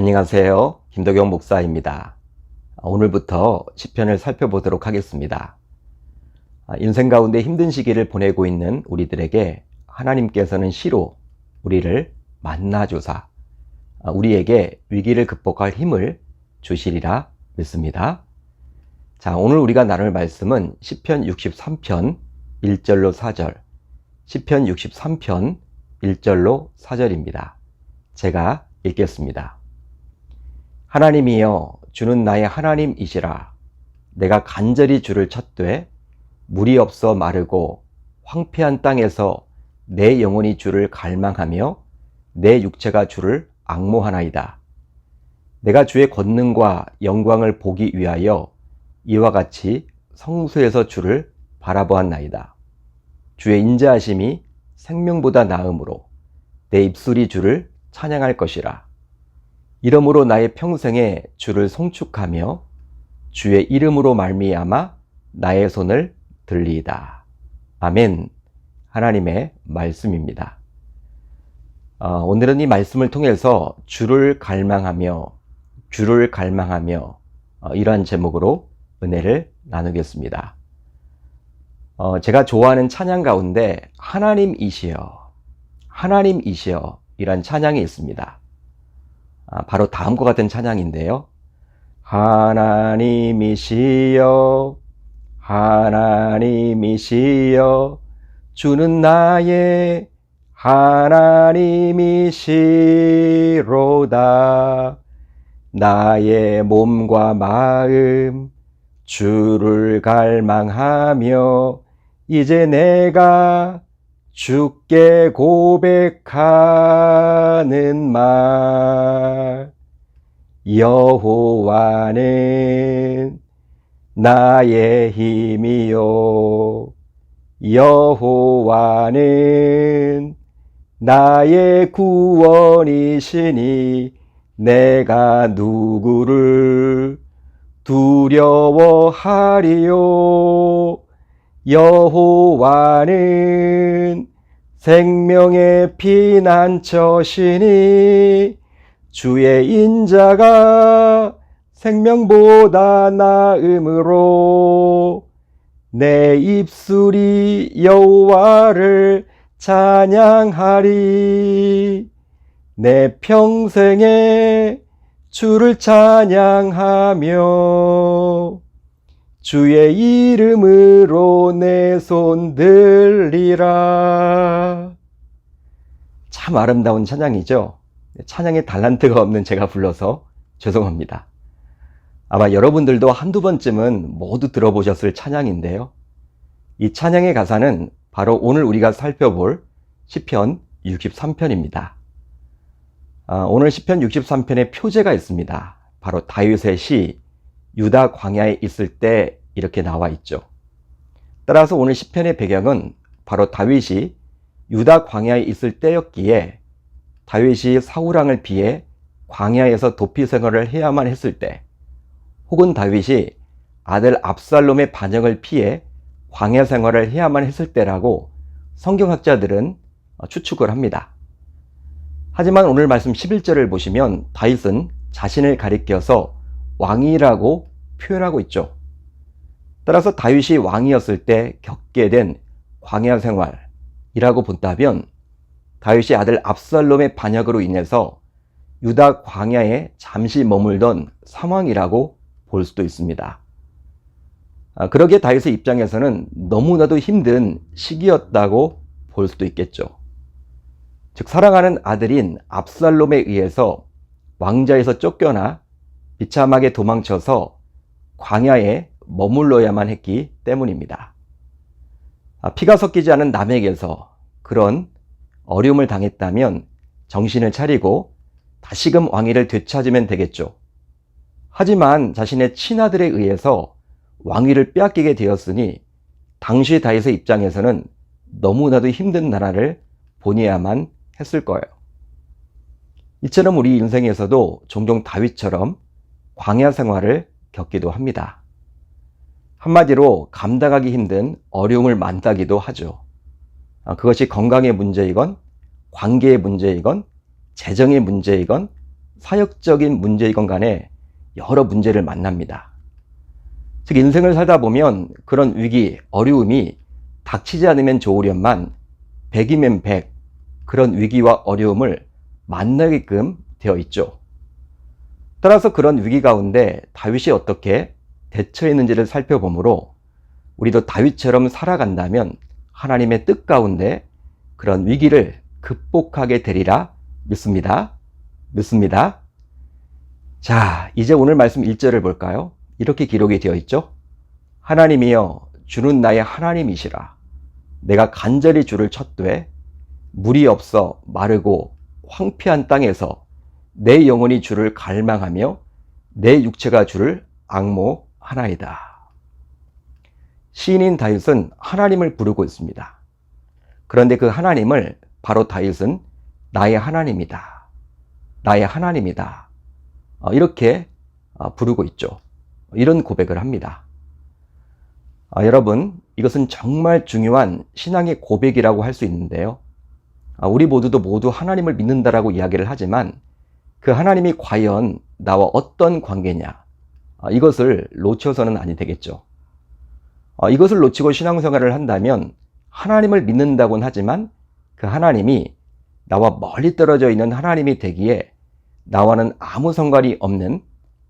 안녕하세요. 김덕영 목사입니다. 오늘부터 시편을 살펴보도록 하겠습니다. 인생 가운데 힘든 시기를 보내고 있는 우리들에게 하나님께서는 시로 우리를 만나주사 우리에게 위기를 극복할 힘을 주시리라 믿습니다. 자, 오늘 우리가 나눌 말씀은 시편 63편 1절로 4절, 시편 63편 1절로 4절입니다. 제가 읽겠습니다. 하나님이여, 주는 나의 하나님이시라. 내가 간절히 주를 찾되 물이 없어 마르고 황폐한 땅에서 내 영혼이 주를 갈망하며 내 육체가 주를 앙모하나이다. 내가 주의 권능과 영광을 보기 위하여 이와 같이 성소에서 주를 바라보았나이다. 주의 인자하심이 생명보다 나음으로 내 입술이 주를 찬양할 것이라. 이러므로 나의 평생에 주를 송축하며 주의 이름으로 말미암아 나의 손을 들리이다. 아멘. 하나님의 말씀입니다. 오늘은 이 말씀을 통해서 주를 갈망하며 이러한 제목으로 은혜를 나누겠습니다. 제가 좋아하는 찬양 가운데 하나님이시여 이란 찬양이 있습니다. 바로 다음과 같은 찬양인데요. 하나님이시여 주는 나의 하나님이시로다. 나의 몸과 마음 주를 갈망하며 이제 내가 주께 고백하는 말. 여호와는 나의 힘이요 여호와는 나의 구원이시니 내가 누구를 두려워하리요. 여호와는 생명의 피난처시니 주의 인자가 생명보다 나음으로 내 입술이 여호와를 찬양하리. 내 평생에 주를 찬양하며 주의 이름으로 내 손 들리라. 참 아름다운 찬양이죠. 찬양에 달란트가 없는 제가 불러서 죄송합니다. 아마 여러분들도 한두 번쯤은 모두 들어보셨을 찬양인데요. 이 찬양의 가사는 바로 오늘 우리가 살펴볼 시편 63편입니다. 오늘 시편 63편에 표제가 있습니다. 바로 다윗의 시 유다 광야에 있을 때 이렇게 나와 있죠. 따라서 오늘 시편의 배경은 바로 다윗이 유다 광야에 있을 때였기에 다윗이 사울왕을 피해 광야에서 도피 생활을 해야만 했을 때, 혹은 다윗이 아들 압살롬의 반역을 피해 광야 생활을 해야만 했을 때라고 성경학자들은 추측을 합니다. 하지만 오늘 말씀 11절을 보시면 다윗은 자신을 가리켜서 왕이라고 표현하고 있죠. 따라서 다윗이 왕이었을 때 겪게 된 광야 생활이라고 본다면 다윗이 아들 압살롬의 반역으로 인해서 유다 광야에 잠시 머물던 상황이라고 볼 수도 있습니다. 그러기에 다윗의 입장에서는 너무나도 힘든 시기였다고 볼 수도 있겠죠. 즉, 사랑하는 아들인 압살롬에 의해서 왕자에서 쫓겨나 비참하게 도망쳐서 광야에 머물러야만 했기 때문입니다. 피가 섞이지 않은 남에게서 그런 어려움을 당했다면 정신을 차리고 다시금 왕위를 되찾으면 되겠죠. 하지만 자신의 친아들에 의해서 왕위를 빼앗기게 되었으니 당시 다윗의 입장에서는 너무나도 힘든 나라를 보내야만 했을 거예요. 이처럼 우리 인생에서도 종종 다윗처럼 광야 생활을 겪기도 합니다. 한마디로 감당하기 힘든 어려움을 만나기도 하죠. 그것이 건강의 문제이건 관계의 문제이건 재정의 문제이건 사역적인 문제이건 간에 여러 문제를 만납니다. 즉 인생을 살다 보면 그런 위기, 어려움이 닥치지 않으면 좋으련만 100이면 100 그런 위기와 어려움을 만나게끔 되어 있죠. 따라서 그런 위기 가운데 다윗이 어떻게 대처했는지를 살펴보므로 우리도 다윗처럼 살아간다면 하나님의 뜻 가운데 그런 위기를 극복하게 되리라 믿습니다. 믿습니다. 자, 이제 오늘 말씀 1절을 볼까요? 이렇게 기록이 되어 있죠. 하나님이여 주는 나의 하나님이시라. 내가 간절히 주를 쳤되 물이 없어 마르고 황폐한 땅에서 내 영혼이 주를 갈망하며 내 육체가 주를 앙모하나이다. 시인인 다윗은 하나님을 부르고 있습니다. 그런데 그 하나님을 바로 다윗은 나의 하나님이다. 나의 하나님이다. 이렇게 부르고 있죠. 이런 고백을 합니다. 여러분, 이것은 정말 중요한 신앙의 고백이라고 할 수 있는데요. 우리 모두 하나님을 믿는다라고 이야기를 하지만 그 하나님이 과연 나와 어떤 관계냐, 이것을 놓쳐서는 아니 되겠죠. 이것을 놓치고 신앙생활을 한다면 하나님을 믿는다고는 하지만 그 하나님이 나와 멀리 떨어져 있는 하나님이 되기에 나와는 아무 상관이 없는,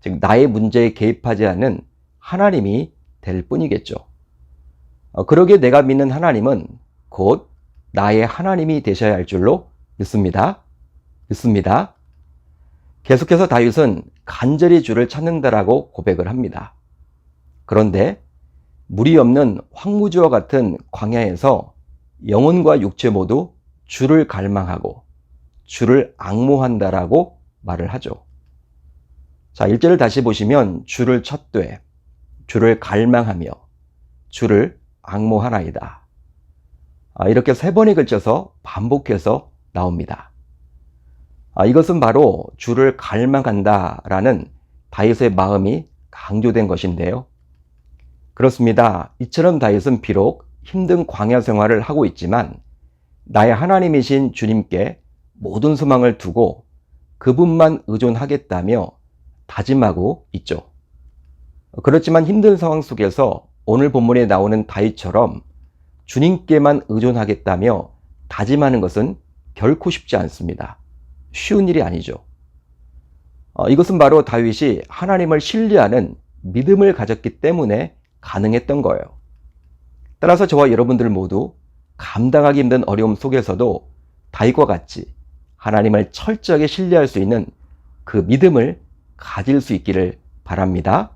즉 나의 문제에 개입하지 않는 하나님이 될 뿐이겠죠. 그러기에 내가 믿는 하나님은 곧 나의 하나님이 되셔야 할 줄로 믿습니다. 믿습니다. 계속해서 다윗은 간절히 주를 찾는다라고 고백을 합니다. 그런데 물이 없는 황무지와 같은 광야에서 영혼과 육체 모두 주를 갈망하고 주를 앙모한다라고 말을 하죠. 자, 1절을 다시 보시면 주를 쳤되 주를 갈망하며 주를 앙모하나이다. 이렇게 3번에 걸쳐서 반복해서 나옵니다. 이것은 바로 주를 갈망한다라는 다윗의 마음이 강조된 것인데요. 그렇습니다. 이처럼 다윗은 비록 힘든 광야 생활을 하고 있지만 나의 하나님이신 주님께 모든 소망을 두고 그분만 의존하겠다며 다짐하고 있죠. 그렇지만 힘든 상황 속에서 오늘 본문에 나오는 다윗처럼 주님께만 의존하겠다며 다짐하는 것은 결코 쉽지 않습니다. 쉬운 일이 아니죠. 이것은 바로 다윗이 하나님을 신뢰하는 믿음을 가졌기 때문에 가능했던 거예요. 따라서 저와 여러분들 모두 감당하기 힘든 어려움 속에서도 다윗과 같이 하나님을 철저하게 신뢰할 수 있는 그 믿음을 가질 수 있기를 바랍니다.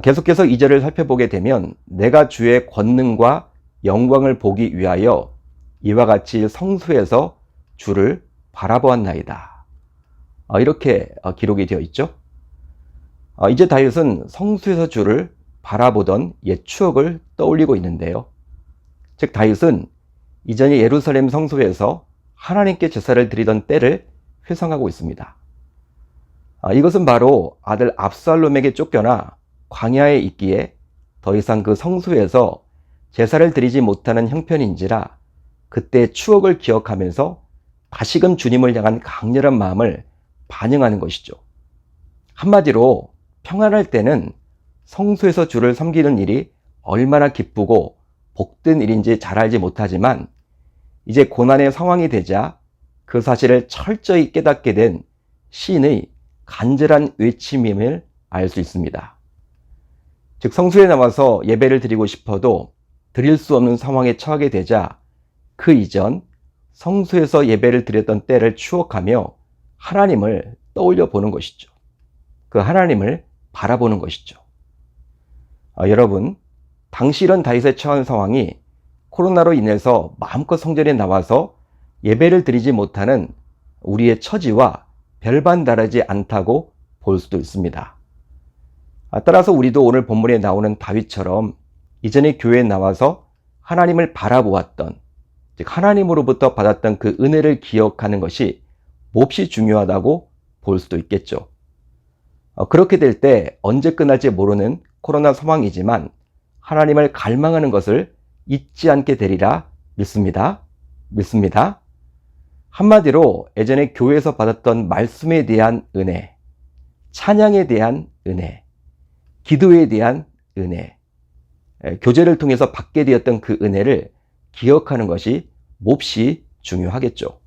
계속해서 2절을 살펴보게 되면 내가 주의 권능과 영광을 보기 위하여 이와 같이 성소에서 주를 바라보았나이다. 이렇게 기록이 되어 있죠. 이제 다윗은 성소에서 주를 바라보던 옛 추억을 떠올리고 있는데요. 즉 다윗은 이전에 예루살렘 성소에서 하나님께 제사를 드리던 때를 회상하고 있습니다. 이것은 바로 아들 압살롬에게 쫓겨나 광야에 있기에 더 이상 그 성소에서 제사를 드리지 못하는 형편인지라 그때의 추억을 기억하면서 다시금 주님을 향한 강렬한 마음을 반영하는 것이죠. 한마디로 평안할 때는 성소에서 주를 섬기는 일이 얼마나 기쁘고 복된 일인지 잘 알지 못하지만 이제 고난의 상황이 되자 그 사실을 철저히 깨닫게 된 시인의 간절한 외침임을 알 수 있습니다. 즉 성소에 나와서 예배를 드리고 싶어도 드릴 수 없는 상황에 처하게 되자 그 이전 성소에서 예배를 드렸던 때를 추억하며 하나님을 떠올려 보는 것이죠. 그 하나님을 바라보는 것이죠. 여러분, 당시 이런 다윗의 처한 상황이 코로나로 인해서 마음껏 성전에 나와서 예배를 드리지 못하는 우리의 처지와 별반 다르지 않다고 볼 수도 있습니다. 따라서 우리도 오늘 본문에 나오는 다윗처럼 이전에 교회에 나와서 하나님을 바라보았던, 즉 하나님으로부터 받았던 그 은혜를 기억하는 것이 몹시 중요하다고 볼 수도 있겠죠. 그렇게 될 때 언제 끝날지 모르는 코로나 상황이지만 하나님을 갈망하는 것을 잊지 않게 되리라 믿습니다. 믿습니다. 한마디로 예전에 교회에서 받았던 말씀에 대한 은혜, 찬양에 대한 은혜, 기도에 대한 은혜, 교제를 통해서 받게 되었던 그 은혜를 기억하는 것이 몹시 중요하겠죠.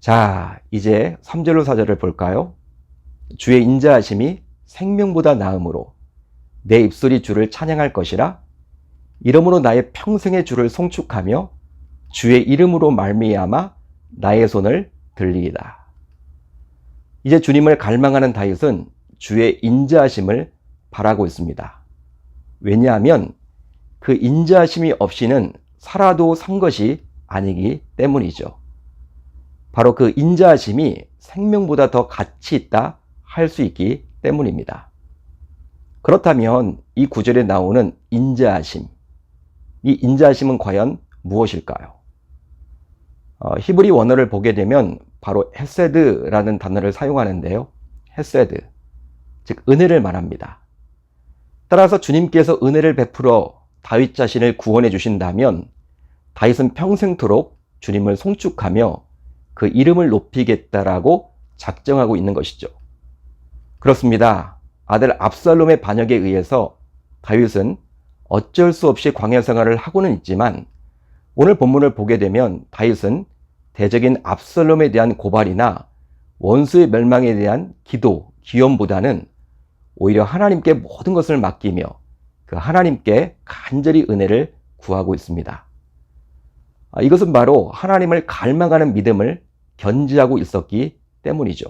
자, 이제 3절로 4절을 볼까요? 주의 인자하심이 생명보다 나음으로 내 입술이 주를 찬양할 것이라. 이러므로 나의 평생의 주를 송축하며 주의 이름으로 말미암아 나의 손을 들리이다. 이제 주님을 갈망하는 다윗은 주의 인자하심을 바라고 있습니다. 왜냐하면 그 인자하심이 없이는 살아도 산 것이 아니기 때문이죠. 바로 그 인자하심이 생명보다 더 가치 있다 할 수 있기 때문입니다. 그렇다면 이 구절에 나오는 인자하심, 이 인자하심은 과연 무엇일까요? 히브리 원어를 보게 되면 바로 헤세드라는 단어를 사용하는데요. 헤세드, 즉 은혜를 말합니다. 따라서 주님께서 은혜를 베풀어 다윗 자신을 구원해 주신다면 다윗은 평생토록 주님을 송축하며 그 이름을 높이겠다라고 작정하고 있는 것이죠. 그렇습니다. 아들 압살롬의 반역에 의해서 다윗은 어쩔 수 없이 광야 생활을 하고는 있지만 오늘 본문을 보게 되면 다윗은 대적인 압살롬에 대한 고발이나 원수의 멸망에 대한 기도, 기원보다는 오히려 하나님께 모든 것을 맡기며 그 하나님께 간절히 은혜를 구하고 있습니다. 이것은 바로 하나님을 갈망하는 믿음을 견지하고 있었기 때문이죠.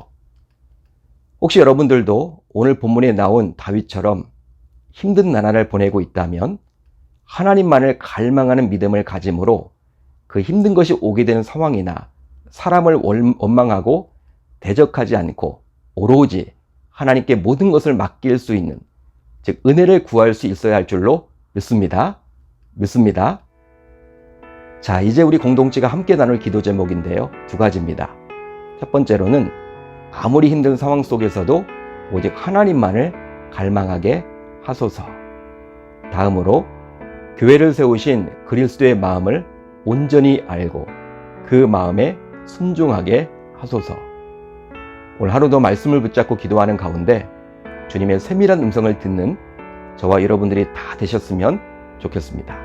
혹시 여러분들도 오늘 본문에 나온 다윗처럼 힘든 나날을 보내고 있다면 하나님만을 갈망하는 믿음을 가짐으로 그 힘든 것이 오게 되는 상황이나 사람을 원망하고 대적하지 않고 오로지 하나님께 모든 것을 맡길 수 있는, 즉 은혜를 구할 수 있어야 할 줄로 믿습니다. 자, 이제 우리 공동체가 함께 나눌 기도 제목인데요. 두 가지입니다. 첫 번째로는 아무리 힘든 상황 속에서도 오직 하나님만을 갈망하게 하소서. 다음으로 교회를 세우신 그리스도의 마음을 온전히 알고 그 마음에 순종하게 하소서. 오늘 하루도 말씀을 붙잡고 기도하는 가운데 주님의 세밀한 음성을 듣는 저와 여러분들이 다 되셨으면 좋겠습니다.